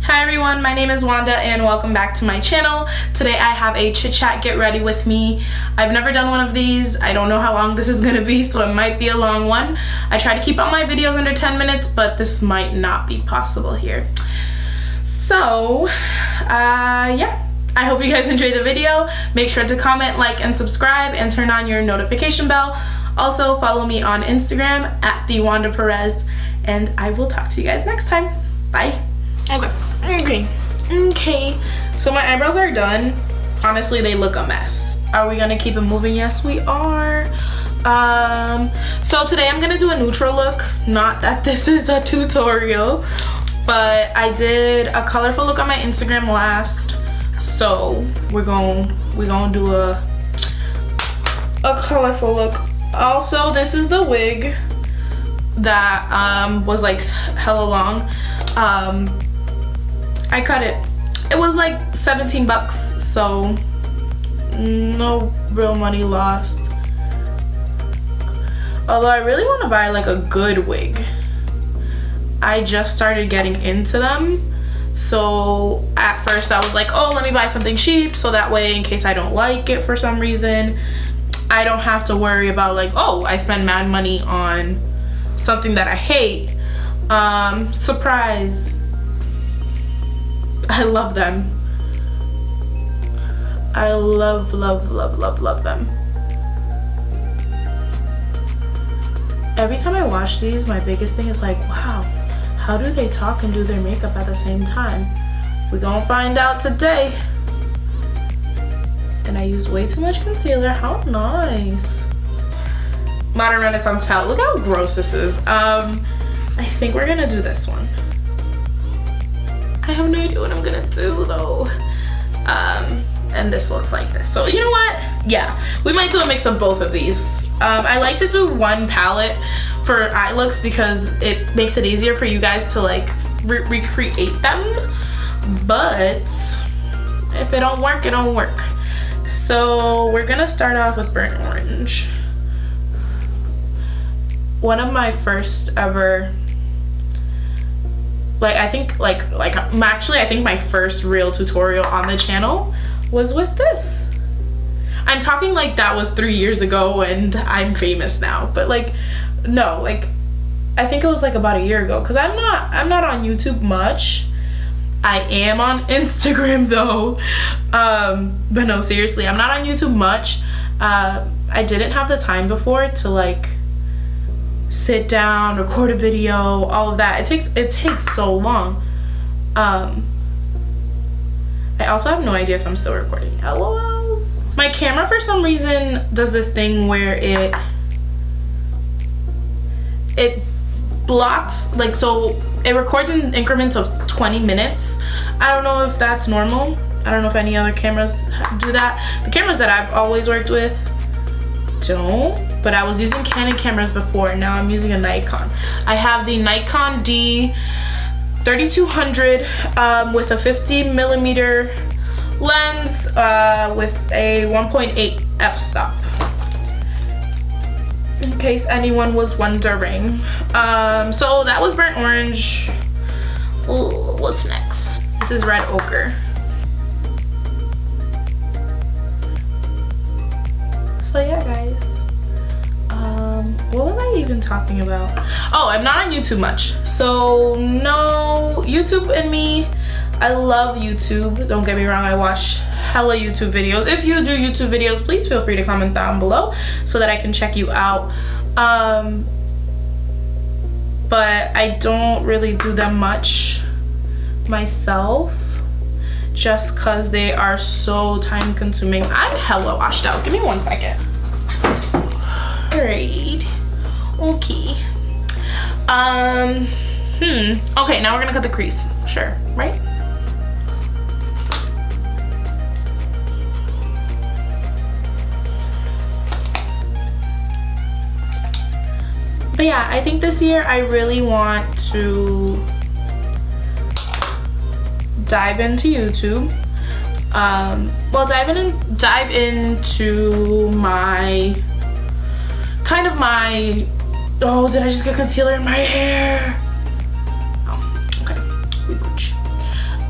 Hi everyone, my name is Wanda and welcome back to my channel. Today I have a chit chat get ready with me. I've never done one of these. I don't know how long this is gonna be, so it might be a long one. I try to keep all my videos under 10 minutes, but this might not be possible here. So, yeah. I hope you guys enjoyed the video. Make sure to comment, like, and subscribe, and turn on your notification bell. Also, follow me on Instagram at @TheWandaPerez, and I will talk to you guys next time. Bye. Okay. So my eyebrows are done. Honestly, they look a mess. Are we gonna keep it moving? Yes, we are. So today I'm gonna do a neutral look. Not that this is a tutorial, but I did a colorful look on my Instagram last. So we're gonna do a colorful look. Also, this is the wig that was like hella long. I cut it. It was like 17 bucks, so no real money lost. Although I really want to buy like a good wig. I just started getting into them. So at first I was like, oh, let me buy something cheap so that way in case I don't like it for some reason, I don't have to worry about like, oh, I spend mad money on something that I hate. Surprise. I love them. I love them. Every time I watch these, my biggest thing is like, wow, how do they talk and do their makeup at the same time? We're gonna find out today. And I use way too much concealer. How nice. Modern Renaissance palette. Look how gross this is. I think we're gonna do this one. I have no idea what I'm gonna do though. And this looks like this. So you know what? Yeah, we might do a mix of both of these. I like to do one palette for eye looks because it makes it easier for you guys to like recreate them. But if it don't work, it don't work. So we're gonna start off with burnt orange. One of my first ever, I think my first real tutorial on the channel was with this. I'm talking like that was 3 years ago and I'm famous now, but like no, like I think it was like about a year ago, because I'm not on YouTube much. I am on Instagram though. But no, seriously, I'm not on YouTube much. I didn't have the time before to like sit down, record a video, all of that. It takes so long. I also have no idea if I'm still recording. LOLs. My camera for some reason does this thing where it blocks, like, so it records in increments of 20 minutes. I don't know if that's normal. I don't know if any other cameras do that. The cameras that I've always worked with don't. But I was using Canon cameras before, and now I'm using a Nikon. I have the Nikon D3200 with a 50mm lens with a 1.8 f-stop. In case anyone was wondering. So that was burnt orange. Ooh, what's next? This is red ochre. So yeah, guys. What was I even talking about? Oh, I'm not on YouTube much. So no, YouTube and me, I love YouTube. Don't get me wrong, I watch hella YouTube videos. If you do YouTube videos, please feel free to comment down below so that I can check you out. But I don't really do them much myself just cause they are so time consuming. I'm hella washed out. Give me 1 second. Alright. Okay. Okay, now we're gonna cut the crease. Sure, right? But yeah, I think this year I really want to dive into YouTube. Well, dive into my oh, did I just get concealer in my hair? Oh, okay, we Gucci.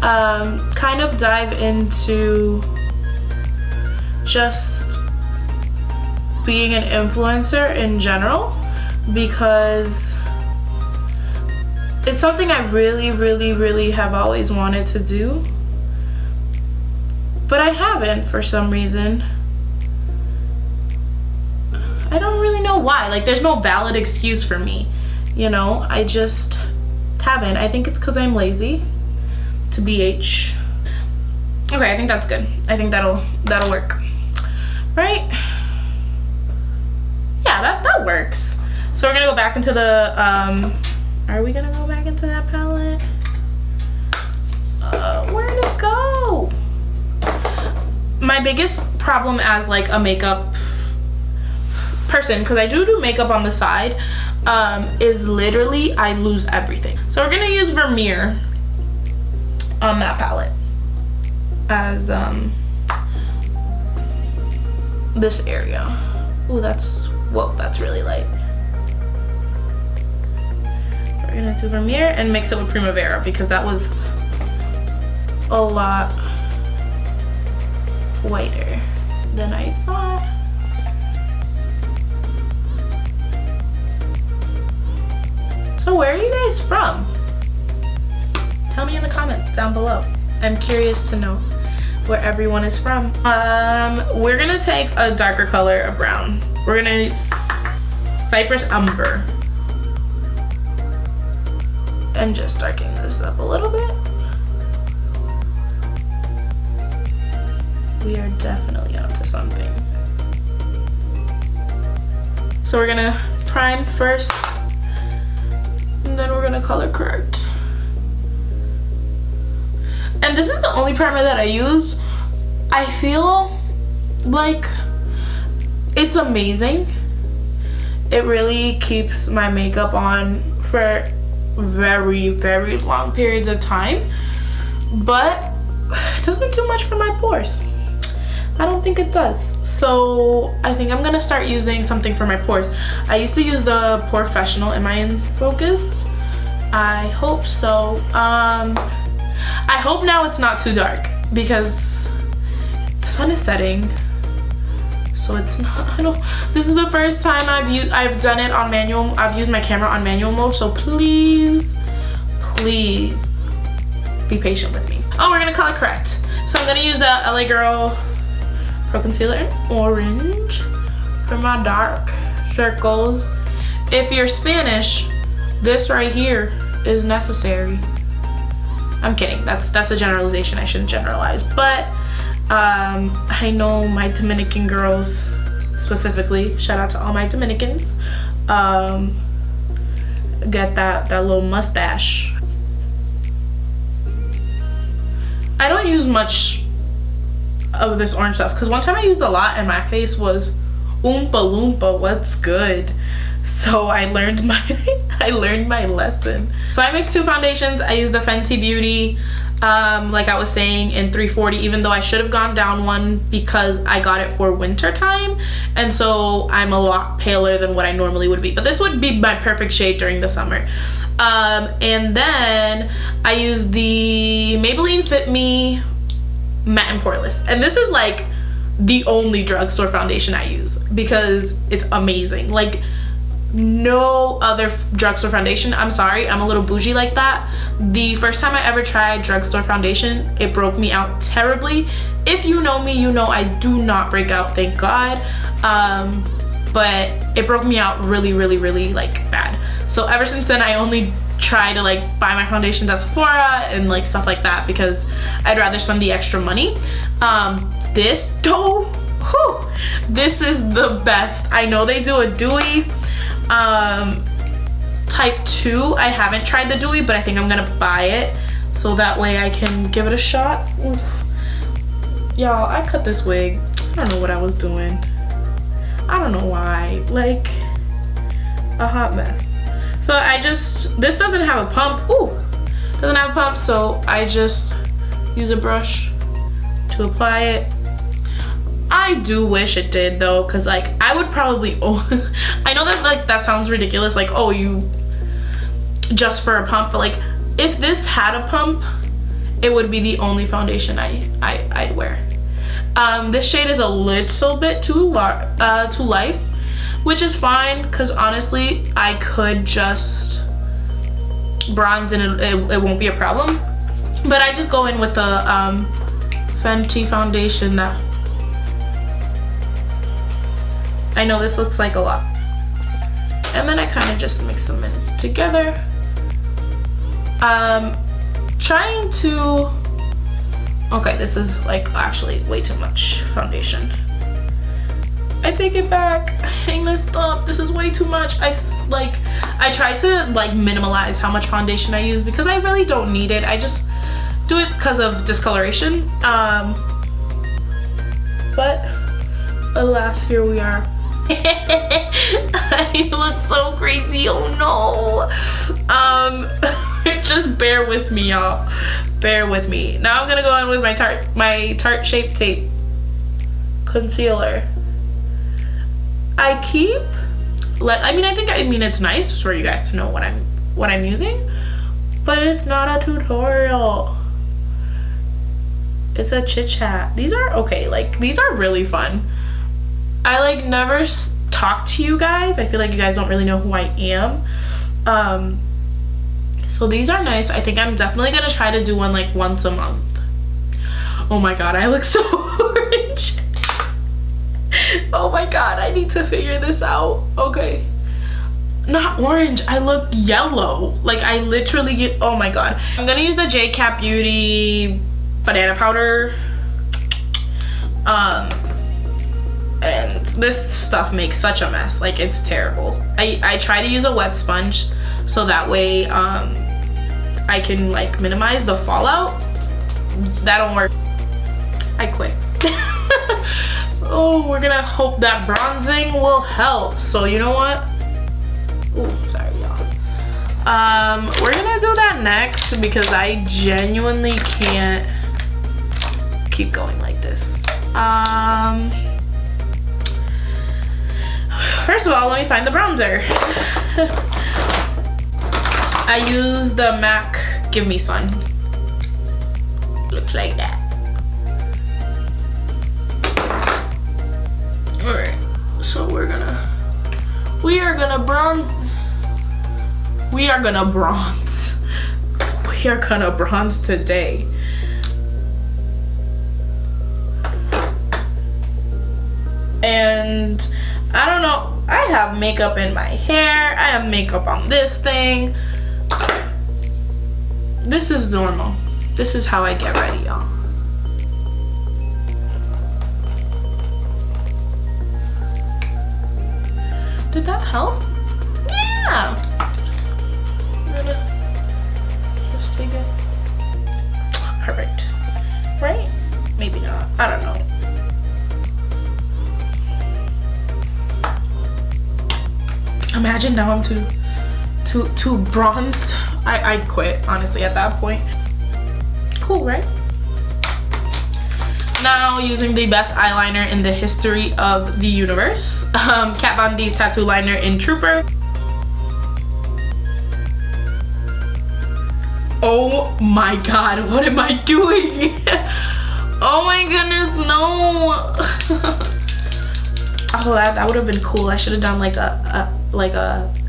kind of dive into just being an influencer in general, because it's something I really have always wanted to do, but I haven't for some reason. I don't really know why. Like, there's no valid excuse for me, you know? I just haven't. I think it's because I'm lazy, to BH. Okay, I think that's good. I think that'll work, right? Yeah, that works. So we're gonna go back into the are we gonna go back into that palette? Where'd it go? My biggest problem as like a makeup person, because I do makeup on the side, is literally I lose everything. So we're gonna use Vermeer on that palette as this area. Ooh, that's really light. We're gonna do Vermeer and mix it with Primavera, because that was a lot whiter than I thought. So where are you guys from? Tell me in the comments down below. I'm curious to know where everyone is from. We're gonna take a darker color of brown. We're gonna use Cypress Umber and just darken this up a little bit. We are definitely onto something. So we're gonna prime first, and then we're gonna color correct. And this is the only primer that I use. I feel like it's amazing. It really keeps my makeup on for very long periods of time, but it doesn't do much for my pores. I don't think it does. So I think I'm gonna start using something for my pores. I used to use the Porefessional. Am I in focus? I hope so. I hope now it's not too dark, because the sun is setting, so it's not. This is the first time I've done it on manual. I've used my camera on manual mode, so please be patient with me. Oh, we're gonna color correct. So I'm gonna use the LA Girl Pro Concealer in orange for my dark circles. If you're Spanish, this right here is necessary. I'm kidding, that's a generalization, I shouldn't generalize, but I know my Dominican girls specifically, shout out to all my Dominicans, get that little mustache. I don't use much of this orange stuff, because one time I used a lot and my face was oompa loompa, what's good? So I learned my lesson. So I mixed two foundations. I used the Fenty Beauty, like I was saying, in 340, even though I should have gone down one because I got it for winter time, and so I'm a lot paler than what I normally would be. But this would be my perfect shade during the summer. And then I used the Maybelline Fit Me Matte and Poreless, and this is like the only drugstore foundation I use because it's amazing. Like, no other drugstore foundation. I'm sorry, I'm a little bougie like that. The first time I ever tried drugstore foundation, it broke me out terribly. If you know me, you know I do not break out, thank God. But it broke me out really like bad. So ever since then, I only try to like buy my foundations at Sephora and like stuff like that, because I'd rather spend the extra money. This though, whew, this is the best. I know they do a dewy type 2. I haven't tried the dewy, but I think I'm gonna buy it so that way I can give it a shot. Y'all, I cut this wig. I don't know what I was doing. I don't know why. Like, a hot mess. So this doesn't have a pump. Ooh, doesn't have a pump, so I just use a brush to apply it. I do wish it did though, because like I would probably I know that like that sounds ridiculous, like, oh, you just for a pump, but like if this had a pump it would be the only foundation I'd wear. This shade is a little bit too light, which is fine because honestly I could just bronze and it won't be a problem. But I just go in with the Fenty foundation that I know this looks like a lot. And then I kind of just mix them in together. Trying to, okay, this is like actually way too much foundation. I take it back. I messed up. This is way too much. I tried to like minimalize how much foundation I use because I really don't need it. I just do it because of discoloration. But alas, here we are. I look so crazy. Oh no. Just bear with me, y'all. Bear with me. Now I'm gonna go in with my Tarte Shape Tape concealer. I mean it's nice for you guys to know what I'm using, but it's not a tutorial. It's a chit chat. These are okay. Like these are really fun. I like never talk to you guys. I feel like you guys don't really know who I am. So these are nice. I think I'm definitely gonna try to do one like once a month. Oh my god, I look so orange. Oh my god, I need to figure this out. Okay. Not orange, I look yellow. Like I literally get, oh my god. I'm gonna use the JCat Beauty banana powder. And this stuff makes such a mess. Like it's terrible. I try to use a wet sponge so that way I can like minimize the fallout. That don't work. I quit. Oh, we're gonna hope that bronzing will help. So you know what? Ooh, sorry y'all. We're gonna do that next because I genuinely can't keep going like this. First of all, let me find the bronzer. I use the MAC Give Me Sun. Looks like that. Alright, so we are gonna bronze. We are gonna bronze today. And I don't know, I have makeup in my hair, I have makeup on this thing. This is normal. This is how I get ready, y'all. Did that help? Yeah. I'm gonna just take it. Perfect. Right? Maybe not. I don't know. Imagine now I'm too bronzed. I'd quit, honestly, at that point. Cool, right? Now using the best eyeliner in the history of the universe. Kat Von D's tattoo liner in Trooper. Oh my god, what am I doing? Oh my goodness, no. Oh, that would have been cool. I should have done like a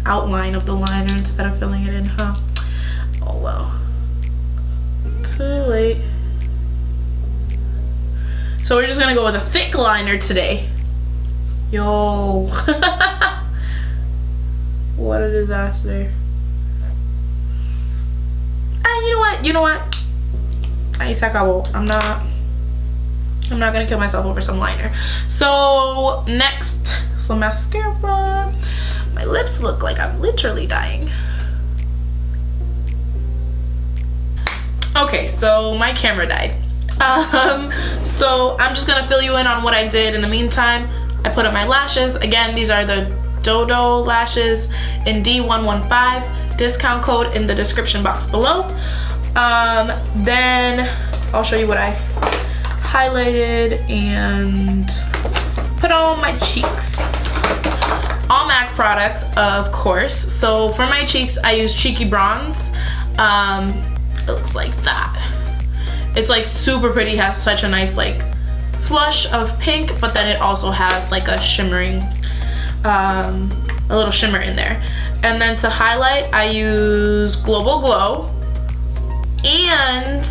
outline of the liner instead of filling it in, huh? Oh well. Too late. So we're just gonna go with a thick liner today. Yo. What a disaster. You know what? Ahí se acabó. I'm not gonna kill myself over some liner. So next, some mascara. My lips look like I'm literally dying. Okay, so my camera died. So I'm just gonna fill you in on what I did in the meantime. I put up my lashes. Again, these are the Dodo lashes in D115. Discount code in the description box below. Then I'll show you what I highlighted and put on my cheeks. All MAC products, of course. So for my cheeks, I use Cheeky Bronze. It looks like that. It's like super pretty, has such a nice like flush of pink, but then it also has like a shimmering, a little shimmer in there. And then to highlight, I use Global Glow, and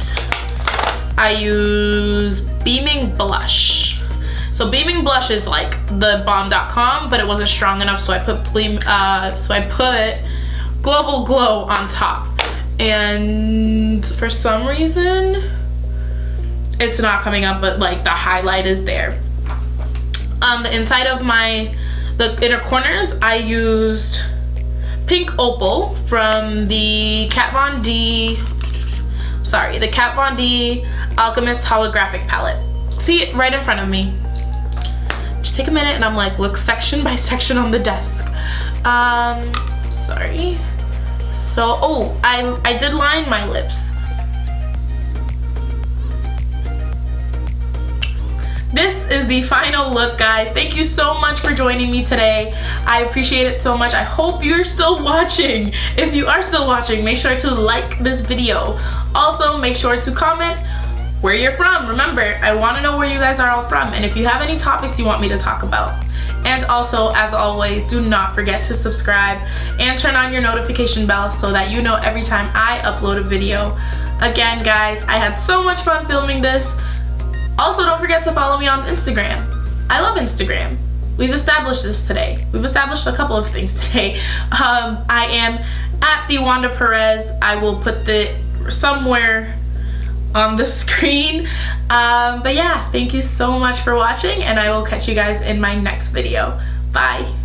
I use Beaming Blush. So Beaming Blush is like the bomb.com, but it wasn't strong enough, so I put Global Glow on top. And for some reason, it's not coming up, but like the highlight is there. On the inside of the inner corners, I used Pink Opal from the Kat Von D Alchemist Holographic Palette. See it right in front of me. Just take a minute and I'm like, look section by section on the desk. Sorry. So, oh, I did line my lips. This is the final look, guys. Thank you so much for joining me today. I appreciate it so much. I hope you're still watching. If you are still watching, make sure to like this video. Also, make sure to comment where you're from. Remember, I want to know where you guys are all from, and if you have any topics you want me to talk about. And also, as always, do not forget to subscribe and turn on your notification bell so that you know every time I upload a video. Again, guys, I had so much fun filming this. Also, don't forget to follow me on Instagram. I love Instagram. We've established this today. We've established a couple of things today. I am at the Wanda Perez. I will put somewhere on the screen. But yeah, thank you so much for watching, and I will catch you guys in my next video. Bye.